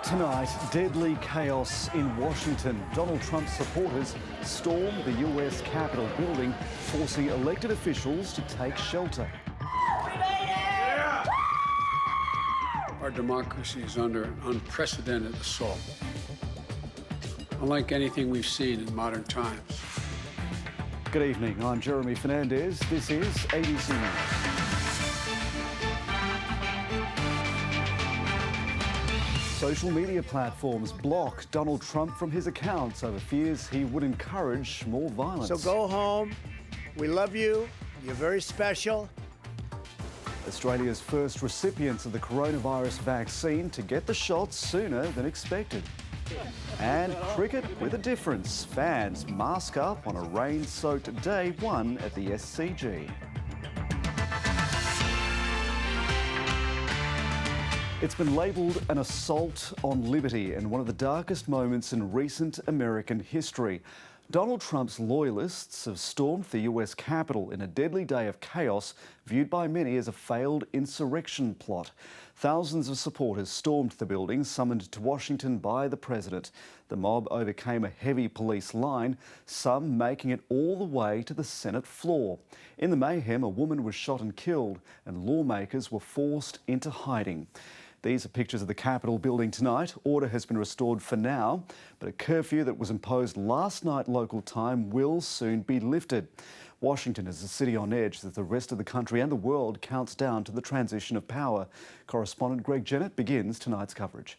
Tonight, deadly chaos in Washington. Donald Trump's supporters stormed the US Capitol building, forcing elected officials to take shelter. Our democracy is under unprecedented assault, unlike anything we've seen in modern times. Good evening, I'm Jeremy Fernandez. This is ABC News. Social media platforms block Donald Trump from his accounts over fears he would encourage more violence. So go home. We love you. You're very special. Australia's first recipients of the coronavirus vaccine to get the shots sooner than expected. And cricket with a difference. Fans mask up on a rain-soaked day one at the SCG. It's been labelled an assault on liberty and one of the darkest moments in recent American history. Donald Trump's loyalists have stormed the US Capitol in a deadly day of chaos viewed by many as a failed insurrection plot. Thousands of supporters stormed the building summoned to Washington by the president. The mob overcame a heavy police line, some making it all the way to the Senate floor. In the mayhem, a woman was shot and killed, and lawmakers were forced into hiding. These are pictures of the Capitol building tonight. Order has been restored for now, but a curfew that was imposed last night local time will soon be lifted. Washington is a city on edge as the rest of the country and the world counts down to the transition of power. Correspondent Greg Jennett begins tonight's coverage.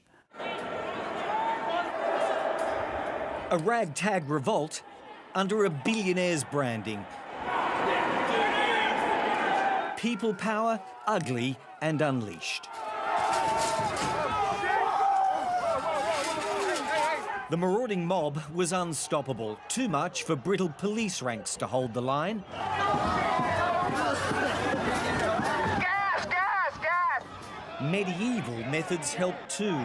A ragtag revolt under a billionaire's branding. People power, ugly and unleashed. The marauding mob was unstoppable, too much for brittle police ranks to hold the line. Gas, gas, gas! Medieval methods helped too.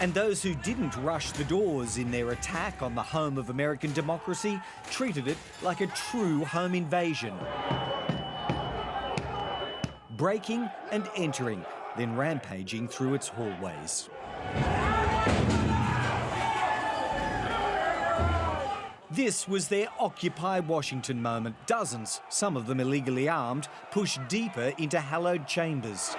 And those who didn't rush the doors in their attack on the home of American democracy treated it like a true home invasion. Breaking and entering, then rampaging through its hallways. This was their Occupy Washington moment. Dozens, some of them illegally armed, pushed deeper into hallowed chambers.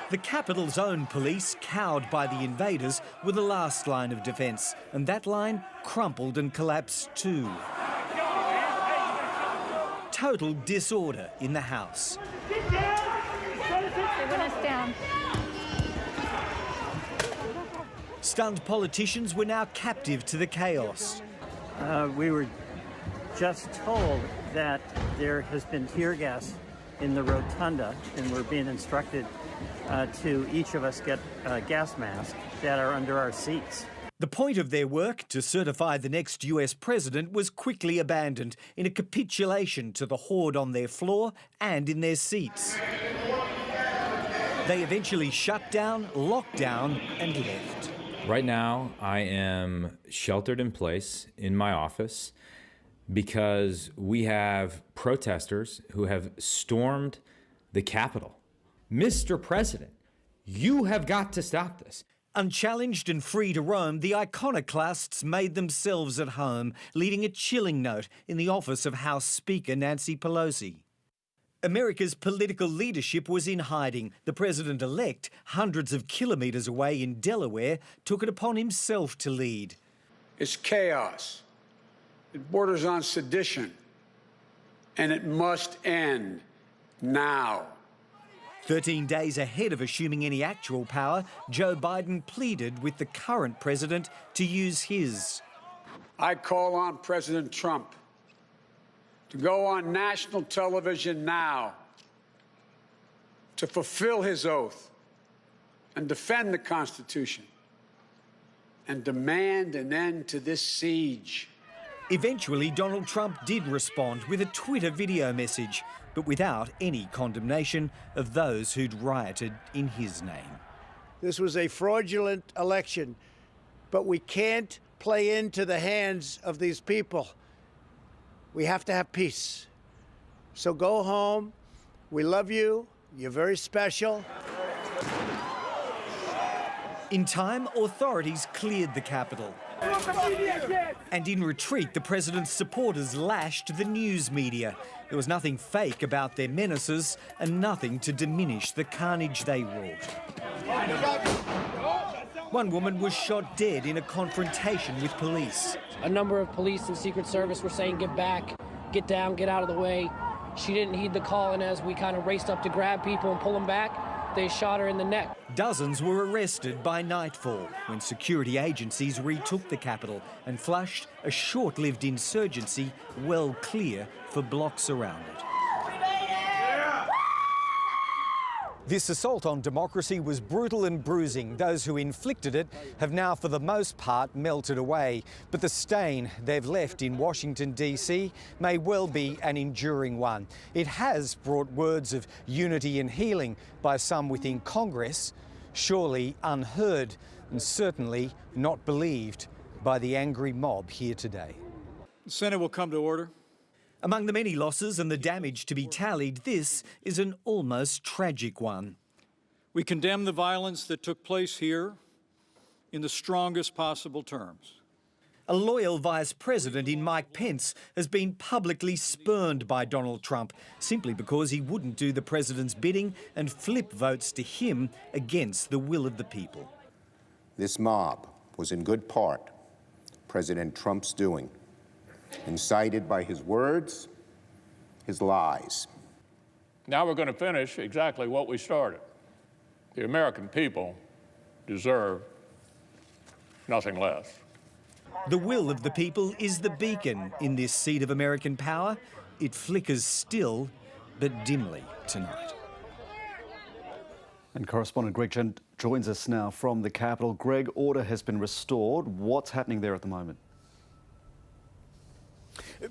The Capitol's own police, cowed by the invaders, were the last line of defence, and that line crumpled and collapsed too. Total disorder in the House. They want us down. Stunned politicians were now captive to the chaos. We were just told that there has been tear gas in the rotunda, and we're being instructed to each of us get gas masks that are under our seats. The point of their work, to certify the next US president, was quickly abandoned in a capitulation to the horde on their floor and in their seats. They eventually shut down, locked down and left. Right now, I am sheltered in place in my office because we have protesters who have stormed the Capitol. Mr. President, you have got to stop this. Unchallenged and free to roam, the iconoclasts made themselves at home, leaving a chilling note in the office of House Speaker Nancy Pelosi. America's political leadership was in hiding. The president-elect, hundreds of kilometres away in Delaware, took it upon himself to lead. It's chaos. It borders on sedition. And it must end now. 13 days ahead of assuming any actual power, Joe Biden pleaded with the current president to use his. I call on President Trump to go on national television now to fulfill his oath and defend the Constitution and demand an end to this siege. Eventually, Donald Trump did respond with a Twitter video message, but without any condemnation of those who'd rioted in his name. This was a fraudulent election, but we can't play into the hands of these people. We have to have peace. So go home. We love you. You're very special. In time, authorities cleared the Capitol. And in retreat, the president's supporters lashed the news media. There was nothing fake about their menaces and nothing to diminish the carnage they wrought. One woman was shot dead in a confrontation with police. A number of police and Secret Service were saying, get back, get down, get out of the way. She didn't heed the call, and as we kind of raced up to grab people and pull them back, they shot her in the neck. Dozens were arrested by nightfall when security agencies retook the Capitol and flushed a short-lived insurgency well clear for blocks around it. This assault on democracy was brutal and bruising. Those who inflicted it have now, for the most part, melted away. But the stain they've left in Washington, D.C. may well be an enduring one. It has brought words of unity and healing by some within Congress, surely unheard and certainly not believed by the angry mob here today. The Senate will come to order. Among the many losses and the damage to be tallied, this is an almost tragic one. We condemn the violence that took place here in the strongest possible terms. A loyal vice president in Mike Pence has been publicly spurned by Donald Trump simply because he wouldn't do the president's bidding and flip votes to him against the will of the people. This mob was in good part President Trump's doing, incited by his words, his lies. Now we're going to finish exactly what we started. The American people deserve nothing less. The will of the people is the beacon in this seat of American power. It flickers still, but dimly tonight. And correspondent Greg joins us now from the Capitol. Greg, order has been restored. What's happening there at the moment?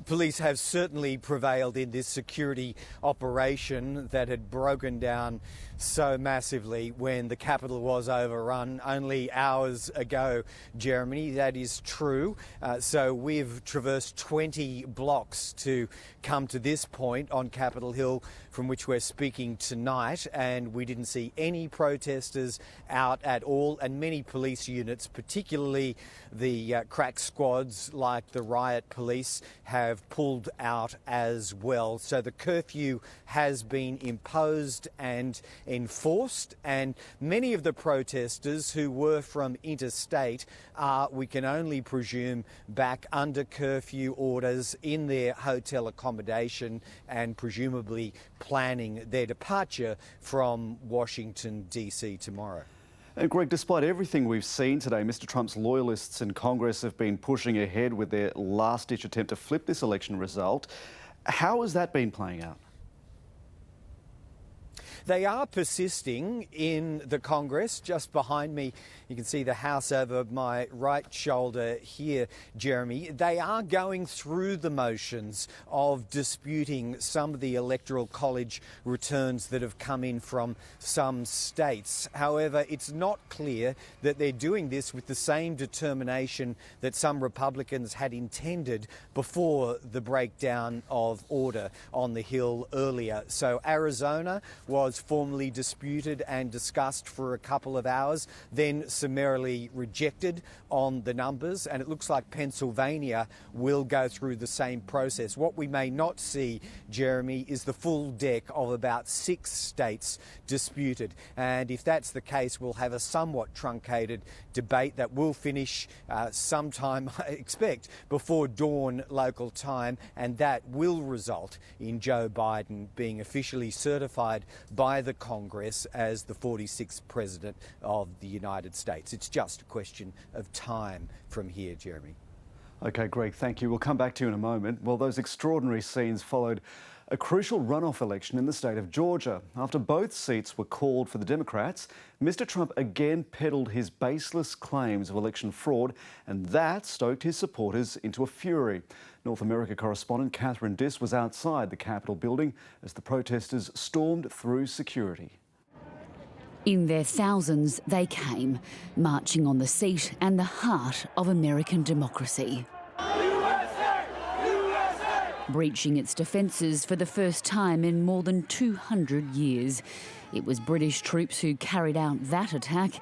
Police have certainly prevailed in this security operation that had broken down so massively when the Capitol was overrun only hours ago, Jeremy. That is true. So we've traversed 20 blocks to come to this point on Capitol Hill from which we're speaking tonight, and we didn't see any protesters out at all, and many police units, particularly the crack squads like the riot police, have pulled out as well. So the curfew has been imposed and enforced, and many of the protesters who were from interstate are, we can only presume, back under curfew orders in their hotel accommodation and presumably planning their departure from Washington, D.C. tomorrow. And Greg, despite everything we've seen today, Mr. Trump's loyalists in Congress have been pushing ahead with their last-ditch attempt to flip this election result. How has that been playing out? They are persisting in the Congress. Just behind me, you can see the House over my right shoulder here, Jeremy. They are going through the motions of disputing some of the Electoral College returns that have come in from some states. However, it's not clear that they're doing this with the same determination that some Republicans had intended before the breakdown of order on the Hill earlier. So Arizona was formally disputed and discussed for a couple of hours, then summarily rejected on the numbers, and it looks like Pennsylvania will go through the same process. What we may not see, Jeremy, is the full deck of about 6 states disputed, and if that's the case, we'll have a somewhat truncated debate that will finish sometime, I expect, before dawn local time, and that will result in Joe Biden being officially certified by the Congress as the 46th President of the United States. It's just a question of time from here, Jeremy. OK, Greg, thank you. We'll come back to you in a moment. Well, those extraordinary scenes followed a crucial runoff election in the state of Georgia. After both seats were called for the Democrats, Mr. Trump again peddled his baseless claims of election fraud, and that stoked his supporters into a fury. North America correspondent Catherine Diss was outside the Capitol building as the protesters stormed through security. In their thousands, they came, marching on the seat and the heart of American democracy. USA! USA! breaching its defences for the first time in more than 200 years. It was British troops who carried out that attack,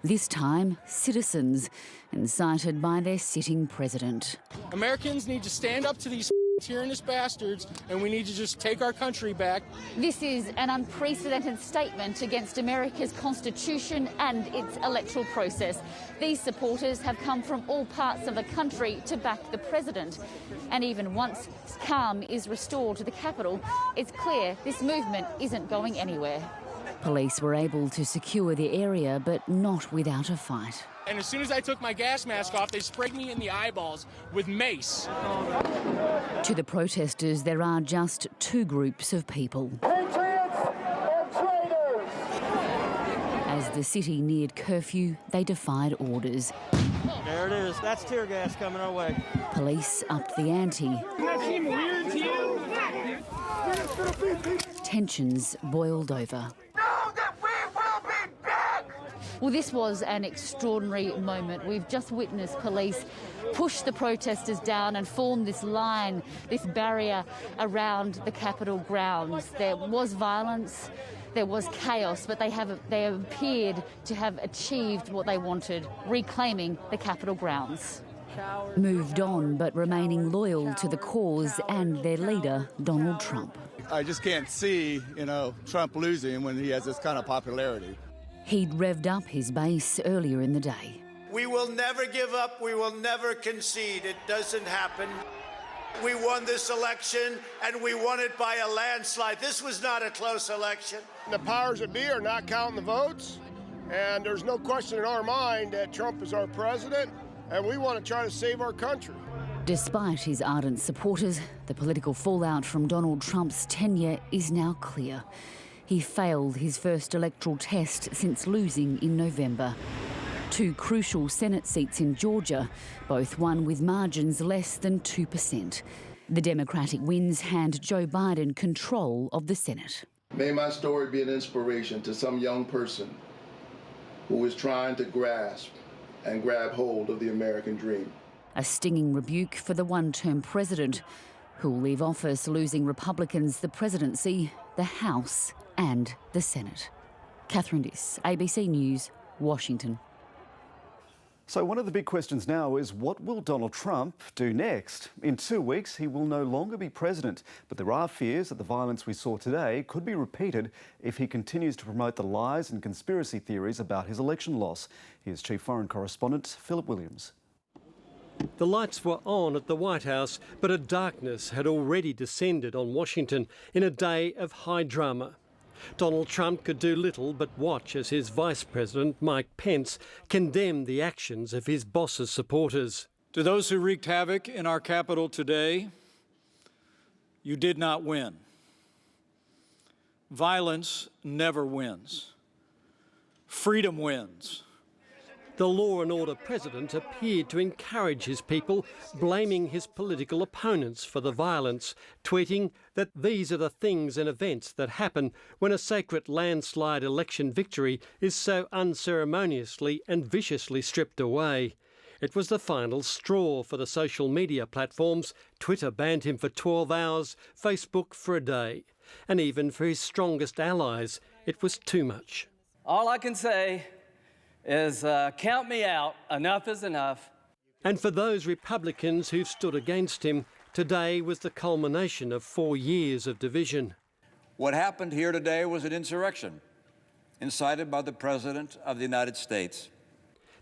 this time citizens, incited by their sitting president. Americans need to stand up to these tyrannous bastards, and we need to just take our country back. This is an unprecedented statement against America's Constitution and its electoral process. These supporters have come from all parts of the country to back the president. And even once calm is restored to the capital, it's clear this movement isn't going anywhere. Police were able to secure the area, but not without a fight. And as soon as I took my gas mask off, they sprayed me in the eyeballs with mace. To the protesters, there are just two groups of people. Patriots and traitors! As the city neared curfew, they defied orders. There it is. That's tear gas coming our way. Police upped the ante. Does that seem weird to you? Tensions boiled over. Well, this was an extraordinary moment. We've just witnessed police push the protesters down and form this line, this barrier around the Capitol grounds. There was violence, there was chaos, but they appeared to have achieved what they wanted, reclaiming the Capitol grounds. Moved on, but remaining loyal to the cause and their leader, Donald Trump. I just can't see, Trump losing when he has this kind of popularity. He'd revved up his base earlier in the day. We will never give up. We will never concede. It doesn't happen. We won this election, and we won it by a landslide. This was not a close election. The powers that be are not counting the votes, and there's no question in our mind that Trump is our president, and we want to try to save our country. Despite his ardent supporters, the political fallout from Donald Trump's tenure is now clear. He failed his first electoral test since losing in November. Two crucial Senate seats in Georgia, both won with margins less than 2%. The Democratic wins hand Joe Biden control of the Senate. May my story be an inspiration to some young person who is trying to grasp and grab hold of the American dream. A stinging rebuke for the one-term president, who'll leave office losing Republicans the presidency, the House and the Senate. Fernandez, ABC News, Washington. So one of the big questions now is, what will Donald Trump do next? In 2 weeks, he will no longer be president, but there are fears that the violence we saw today could be repeated if he continues to promote the lies and conspiracy theories about his election loss. Here's Chief Foreign Correspondent Philip Williams. The lights were on at the White House, but a darkness had already descended on Washington in a day of high drama. Donald Trump could do little but watch as his Vice President, Mike Pence, condemned the actions of his boss's supporters. To those who wreaked havoc in our capital today, you did not win. Violence never wins. Freedom wins. The law and order president appeared to encourage his people, blaming his political opponents for the violence, tweeting that these are the things and events that happen when a sacred landslide election victory is so unceremoniously and viciously stripped away. It was the final straw for the social media platforms. Twitter banned him for 12 hours, Facebook for a day. And even for his strongest allies, it was too much. All I can say is count me out. Enough is enough. And for those Republicans who've stood against him, today was the culmination of 4 years of division. What happened here today was an insurrection incited by the President of the United States.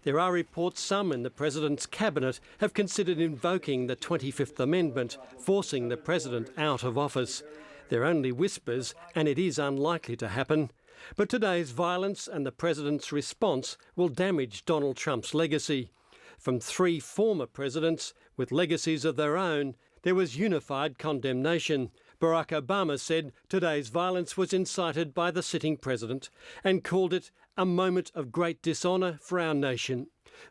There are reports some in the President's cabinet have considered invoking the 25th Amendment, forcing the President out of office. They're only whispers, and it is unlikely to happen. But today's violence and the President's response will damage Donald Trump's legacy. From 3 former presidents with legacies of their own, there was unified condemnation. Barack Obama said today's violence was incited by the sitting president and called it a moment of great dishonour for our nation.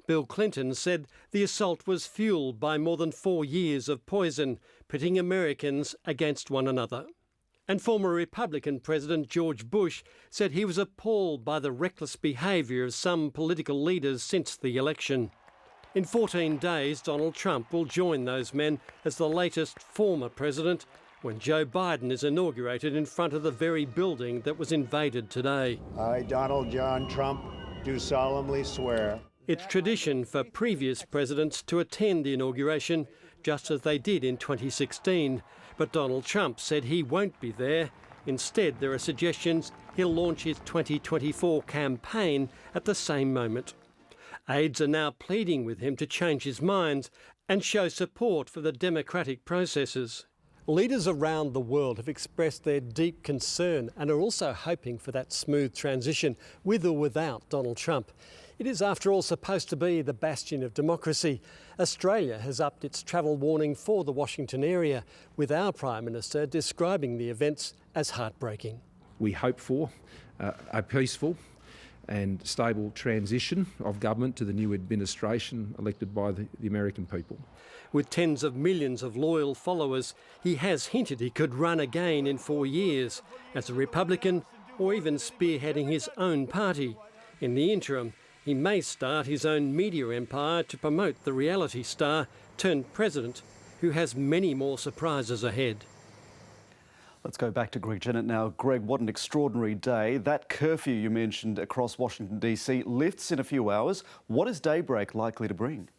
Bill Clinton said the assault was fuelled by more than 4 years of poison, pitting Americans against one another. And former Republican President George Bush said he was appalled by the reckless behaviour of some political leaders since the election. In 14 days, Donald Trump will join those men as the latest former president when Joe Biden is inaugurated in front of the very building that was invaded today. I, Donald John Trump, do solemnly swear. It's tradition for previous presidents to attend the inauguration, just as they did in 2016. But Donald Trump said he won't be there. Instead, there are suggestions he'll launch his 2024 campaign at the same moment. Aides are now pleading with him to change his mind and show support for the democratic processes. Leaders around the world have expressed their deep concern and are also hoping for that smooth transition, with or without Donald Trump. It is, after all, supposed to be the bastion of democracy. Australia has upped its travel warning for the Washington area, with our Prime Minister describing the events as heartbreaking. We hope for a peaceful and stable transition of government to the new administration elected by the American people. With tens of millions of loyal followers, he has hinted he could run again in 4 years as a Republican or even spearheading his own party. In the interim, he may start his own media empire to promote the reality star turned president, who has many more surprises ahead. Let's go back to Greg Jennett now. Greg, what an extraordinary day. That curfew you mentioned across Washington DC lifts in a few hours. What is daybreak likely to bring?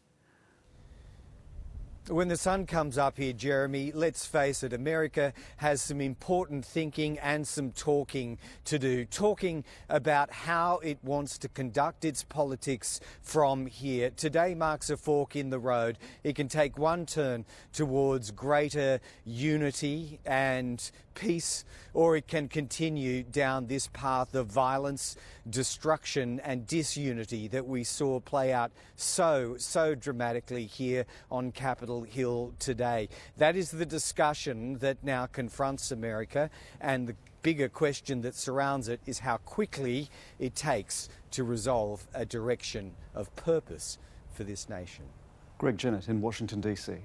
When the sun comes up here, Jeremy, let's face it, America has some important thinking and some talking to do. Talking about how it wants to conduct its politics from here. Today marks a fork in the road. It can take one turn towards greater unity and peace, or it can continue down this path of violence, destruction and disunity that we saw play out so dramatically here on Capitol Hill today. That is the discussion that now confronts America, and the bigger question that surrounds it is how quickly it takes to resolve a direction of purpose for this nation. Greg Jennett in Washington DC.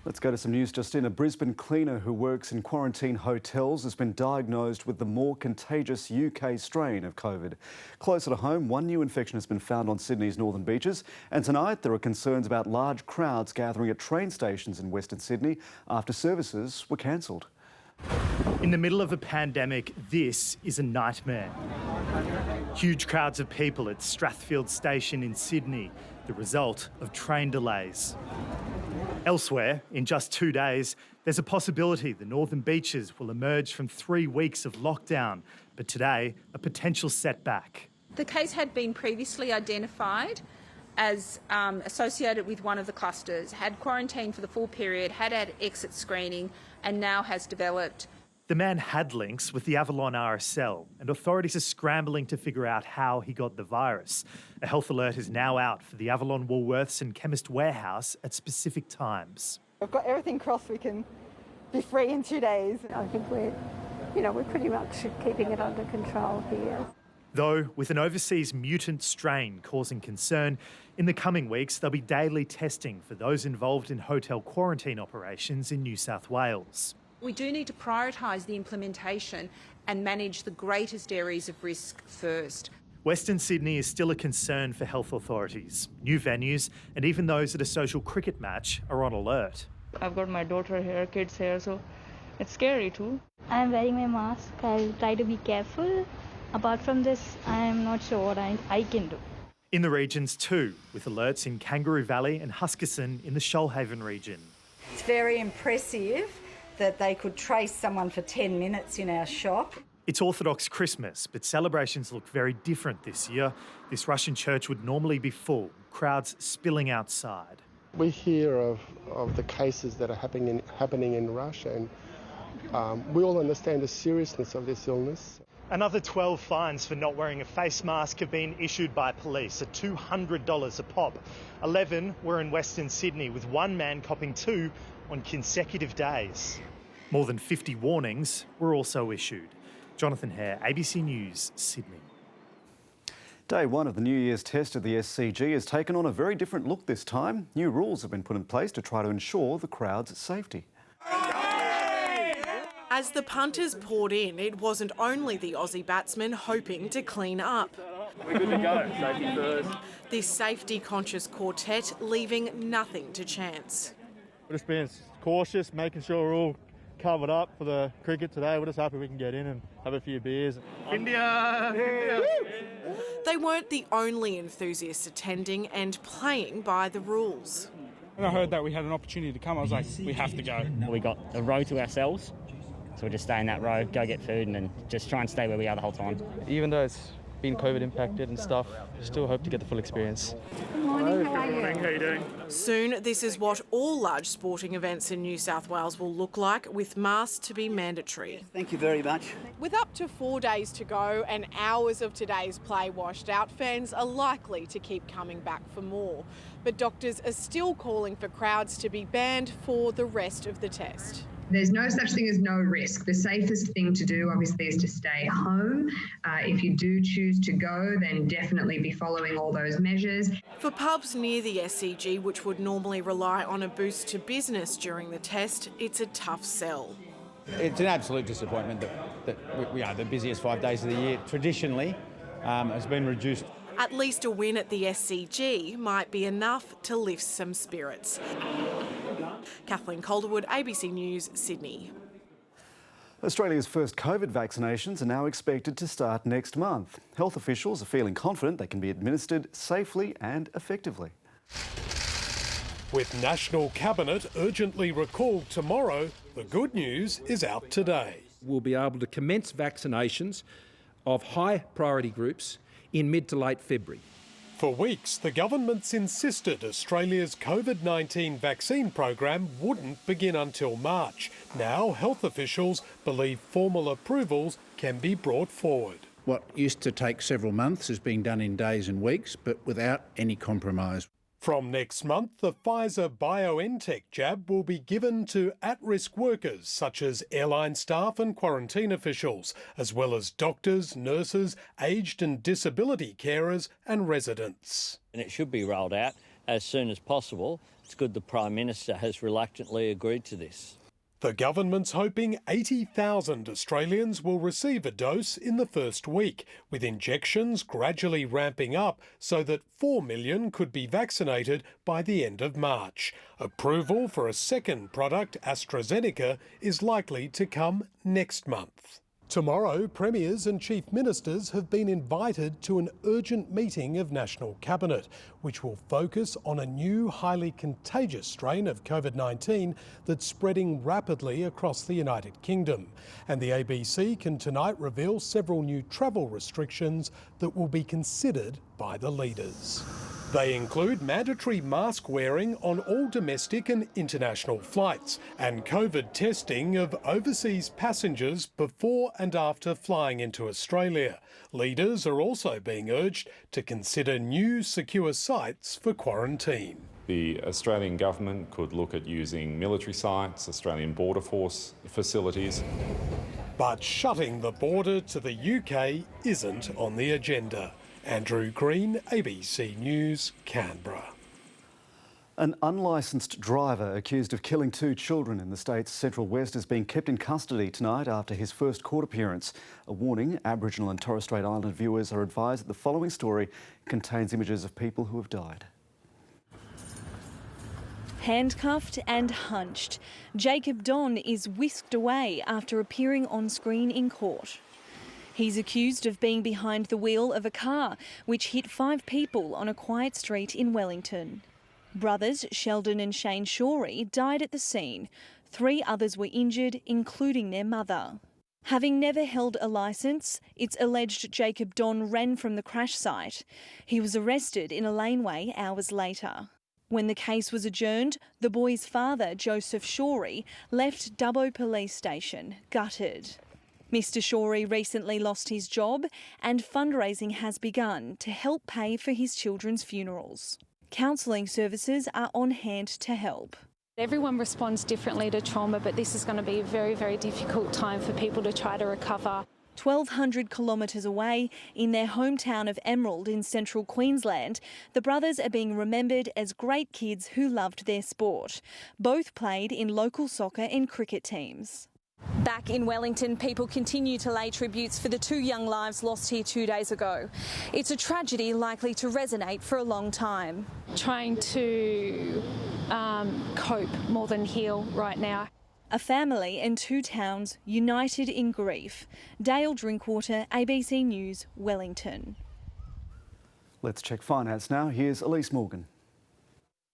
Let's go to some news just in. A Brisbane cleaner who works in quarantine hotels has been diagnosed with the more contagious UK strain of COVID. Closer to home, one new infection has been found on Sydney's northern beaches. And tonight, there are concerns about large crowds gathering at train stations in Western Sydney after services were cancelled. In the middle of a pandemic, this is a nightmare. Huge crowds of people at Strathfield Station in Sydney, the result of train delays. Elsewhere, in just 2 days, there's a possibility the northern beaches will emerge from 3 weeks of lockdown, but today, a potential setback. The case had been previously identified as associated with one of the clusters, had quarantined for the full period, had exit screening, and now has developed. The man had links with the Avalon RSL, and authorities are scrambling to figure out how he got the virus. A health alert is now out for the Avalon Woolworths and Chemist Warehouse at specific times. We've got everything crossed. We can be free in 2 days. I think we're pretty much keeping it under control here. Though, with an overseas mutant strain causing concern, in the coming weeks there'll be daily testing for those involved in hotel quarantine operations in New South Wales. We do need to prioritise the implementation and manage the greatest areas of risk first. Western Sydney is still a concern for health authorities. New venues and even those at a social cricket match are on alert. I've got my daughter here, kids here, so it's scary too. I'm wearing my mask. I'll try to be careful. Apart from this, I'm not sure what I can do. In the regions too, with alerts in Kangaroo Valley and Huskisson in the Shoalhaven region. It's very impressive that they could trace someone for 10 minutes in our shop. It's Orthodox Christmas, but celebrations look very different this year. This Russian church would normally be full, crowds spilling outside. We hear of the cases that are happening in Russia, and we all understand the seriousness of this illness. Another 12 fines for not wearing a face mask have been issued by police at $200 a pop. 11 were in Western Sydney, with one man copping 2 on consecutive days. More than 50 warnings were also issued. Jonathan Hare, ABC News, Sydney. Day one of the New Year's test at the SCG has taken on a very different look this time. New rules have been put in place to try to ensure the crowd's safety. As the punters poured in, it wasn't only the Aussie batsmen hoping to clean up. We're good to go, safety first. This safety-conscious quartet leaving nothing to chance. We're just being cautious, making sure we're all covered up for the cricket today. We're just happy we can get in and have a few beers. India! India! They weren't the only enthusiasts attending and playing by the rules. When I heard that we had an opportunity to come, I was like, we have to go. We got a row to ourselves, so we'll just stay in that row, go get food, and then just try and stay where we are the whole time. Even though it's been COVID impacted and stuff, still hope to get the full experience. Good morning, how are you? Good morning, how are you doing? Soon, this is what all large sporting events in New South Wales will look like, with masks to be mandatory. Thank you very much. With up to 4 days to go and hours of today's play washed out, fans are likely to keep coming back for more. But doctors are still calling for crowds to be banned for the rest of the test. There's no such thing as no risk. The safest thing to do, obviously, is to stay home. If you do choose to go, then definitely be following all those measures. For pubs near the SCG, which would normally rely on a boost to business during the test, it's a tough sell. It's an absolute disappointment that we are the busiest 5 days of the year. Traditionally, has been reduced. At least a win at the SCG might be enough to lift some spirits. Kathleen Calderwood, ABC News, Sydney. Australia's first COVID vaccinations are now expected to start next month. Health officials are feeling confident they can be administered safely and effectively. With National Cabinet urgently recalled tomorrow, the good news is out today. We'll be able to commence vaccinations of high priority groups in mid to late February. For weeks, the government's insisted Australia's COVID-19 vaccine program wouldn't begin until March. Now, health officials believe formal approvals can be brought forward. What used to take several months is being done in days and weeks, but without any compromise. From next month, the Pfizer-BioNTech jab will be given to at-risk workers such as airline staff and quarantine officials, as well as doctors, nurses, aged and disability carers and residents. And it should be rolled out as soon as possible. It's good the Prime Minister has reluctantly agreed to this. The government's hoping 80,000 Australians will receive a dose in the first week, with injections gradually ramping up so that 4 million could be vaccinated by the end of March. Approval for a second product, AstraZeneca, is likely to come next month. Tomorrow, premiers and chief ministers have been invited to an urgent meeting of National Cabinet, which will focus on a new highly contagious strain of COVID-19 that's spreading rapidly across the United Kingdom. And the ABC can tonight reveal several new travel restrictions that will be considered by the leaders. They include mandatory mask wearing on all domestic and international flights and COVID testing of overseas passengers before and after flying into Australia. Leaders are also being urged to consider new secure sites for quarantine. The Australian government could look at using military sites, Australian Border Force facilities. But shutting the border to the UK isn't on the agenda. Andrew Green, ABC News, Canberra. An unlicensed driver accused of killing 2 children in the state's Central West is being kept in custody tonight after his first court appearance. A warning: Aboriginal and Torres Strait Islander viewers are advised that the following story contains images of people who have died. Handcuffed and hunched, Jacob Don is whisked away after appearing on screen in court. He's accused of being behind the wheel of a car which hit 5 people on a quiet street in Wellington. Brothers Sheldon and Shane Shorey died at the scene. 3 others were injured, including their mother. Having never held a licence, it's alleged Jacob Don ran from the crash site. He was arrested in a laneway hours later. When the case was adjourned, the boy's father, Joseph Shorey, left Dubbo Police Station, gutted. Mr Shorey recently lost his job and fundraising has begun to help pay for his children's funerals. Counselling services are on hand to help. Everyone responds differently to trauma, but this is going to be a very, very difficult time for people to try to recover. 1,200 kilometres away, in their hometown of Emerald in central Queensland, the brothers are being remembered as great kids who loved their sport. Both played in local soccer and cricket teams. Back in Wellington, people continue to lay tributes for the 2 young lives lost here 2 days ago. It's a tragedy likely to resonate for a long time. Trying to cope more than heal right now. A family and 2 towns united in grief. Dale Drinkwater, ABC News, Wellington. Let's check finance now. Here's Elise Morgan.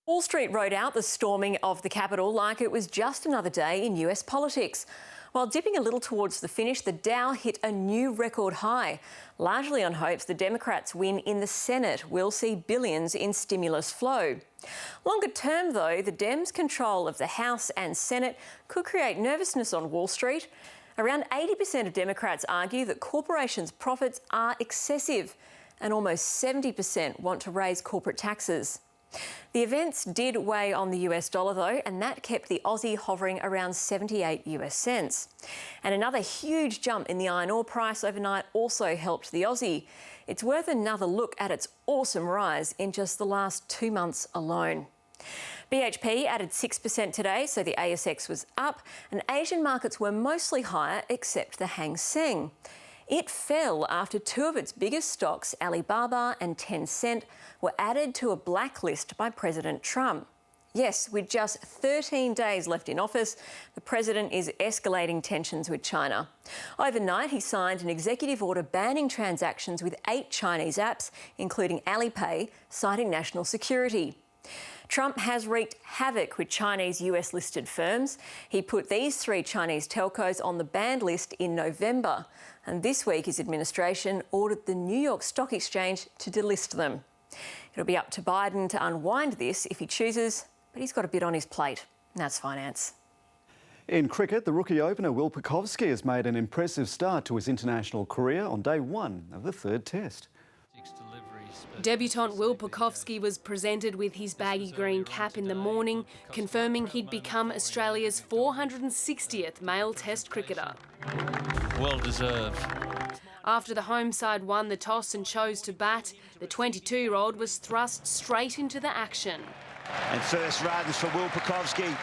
Wall Street rode out the storming of the Capitol like it was just another day in US politics. While dipping a little towards the finish, the Dow hit a new record high, largely on hopes the Democrats' win in the Senate will see billions in stimulus flow. Longer term, though, the Dems' control of the House and Senate could create nervousness on Wall Street. Around 80% of Democrats argue that corporations' profits are excessive, and almost 70% want to raise corporate taxes. The events did weigh on the US dollar though, and that kept the Aussie hovering around 78 US cents. And another huge jump in the iron ore price overnight also helped the Aussie. It's worth another look at its awesome rise in just the last 2 months alone. BHP added 6% today, so the ASX was up, and Asian markets were mostly higher except the Hang Seng. It fell after 2 of its biggest stocks, Alibaba and Tencent, were added to a blacklist by President Trump. Yes, with just 13 days left in office, the president is escalating tensions with China. Overnight, he signed an executive order banning transactions with 8 Chinese apps, including Alipay, citing national security. Trump has wreaked havoc with Chinese US-listed firms. He put these 3 Chinese telcos on the banned list in November. And this week, his administration ordered the New York Stock Exchange to delist them. It'll be up to Biden to unwind this if he chooses, but he's got a bit on his plate. And that's finance. In cricket, the rookie opener Will Pucovski has made an impressive start to his international career on day 1 of the 3rd Test. Debutant Will Pucovski was presented with his baggy green cap in the morning, confirming he'd become Australia's 460th male Test cricketer. Well deserved. After the home side won the toss and chose to bat, the 22-year-old was thrust straight into the action. And first runs for Will Pucovski.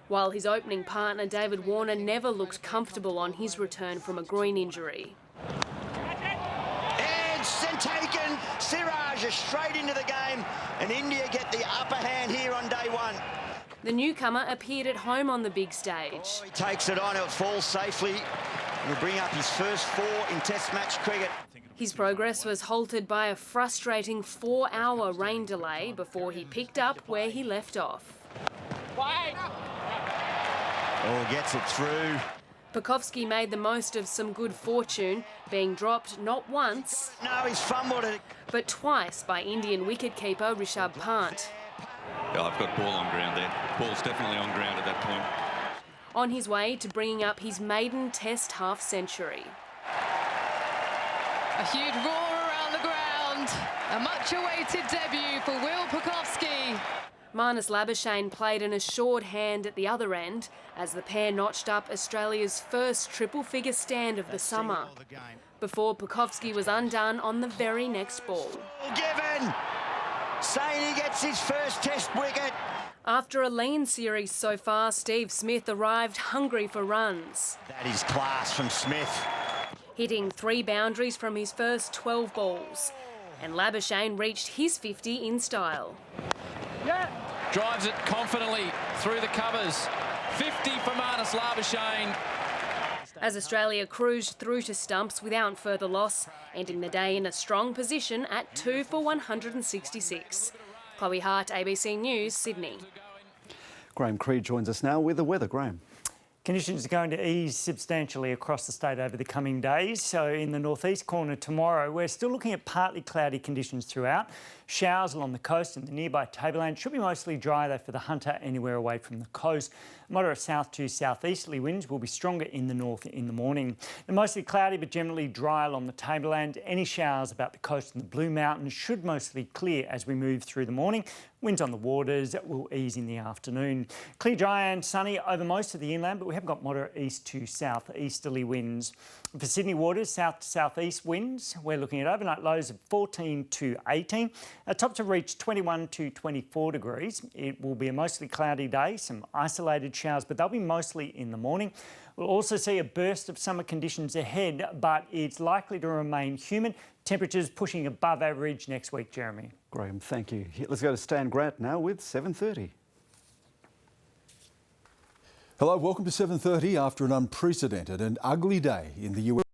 While his opening partner David Warner never looked comfortable on his return from a groin injury. And taken, Siraj is straight into the game, and India get the upper hand here on day 1. The newcomer appeared at home on the big stage. He takes it on, it falls safely. He'll bring up his first 4 in Test match cricket. His progress was halted by a frustrating 4-hour rain delay before he picked up where he left off. Oh, gets it through. Pucovski made the most of some good fortune, being dropped not once, no, he's fumbled it, but twice by Indian wicketkeeper Rishabh Pant. Yeah, I've got ball on ground there. Ball's definitely on ground at that point. On his way to bringing up his maiden Test half-century. A huge roar around the ground. A much-awaited debut for Will Pucovski. Marnus Labuschagne played an assured hand at the other end as the pair notched up Australia's first triple-figure stand of the summer, before Pucovski was undone on the very next ball. Given! Saying he gets his first Test wicket. After a lean series so far, Steve Smith arrived hungry for runs. That is class from Smith. Hitting 3 boundaries from his first 12 balls. And Labuschagne reached his 50 in style. Drives it confidently through the covers. 50 for Marnus Labuschagne. As Australia cruised through to stumps without further loss, ending the day in a strong position at 2 for 166. Chloe Hart, ABC News, Sydney. Graham Creed joins us now with the weather. Graham. Conditions are going to ease substantially across the state over the coming days. So in the northeast corner tomorrow, we're still looking at partly cloudy conditions throughout. Showers along the coast and the nearby tableland. Should be mostly dry though for the hunter anywhere away from the coast. Moderate south to southeasterly winds will be stronger in the north in the morning. They're mostly cloudy but generally dry along the tableland. Any showers about the coast and the Blue Mountains should mostly clear as we move through the morning. Winds on the waters will ease in the afternoon. Clear, dry and sunny over most of the inland, but we have got moderate east to southeasterly winds. For Sydney waters, south to southeast winds, we're looking at overnight lows of 14 to 18 A top to reach 21 to 24 degrees. It will be a mostly cloudy day, some isolated showers, but they'll be mostly in the morning. We'll also see a burst of summer conditions ahead, but it's likely to remain humid. Temperatures pushing above average next week, Jeremy. Graham, thank you. Let's go to Stan Grant now with 7:30. Hello, welcome to 7:30 after an unprecedented and ugly day in the US.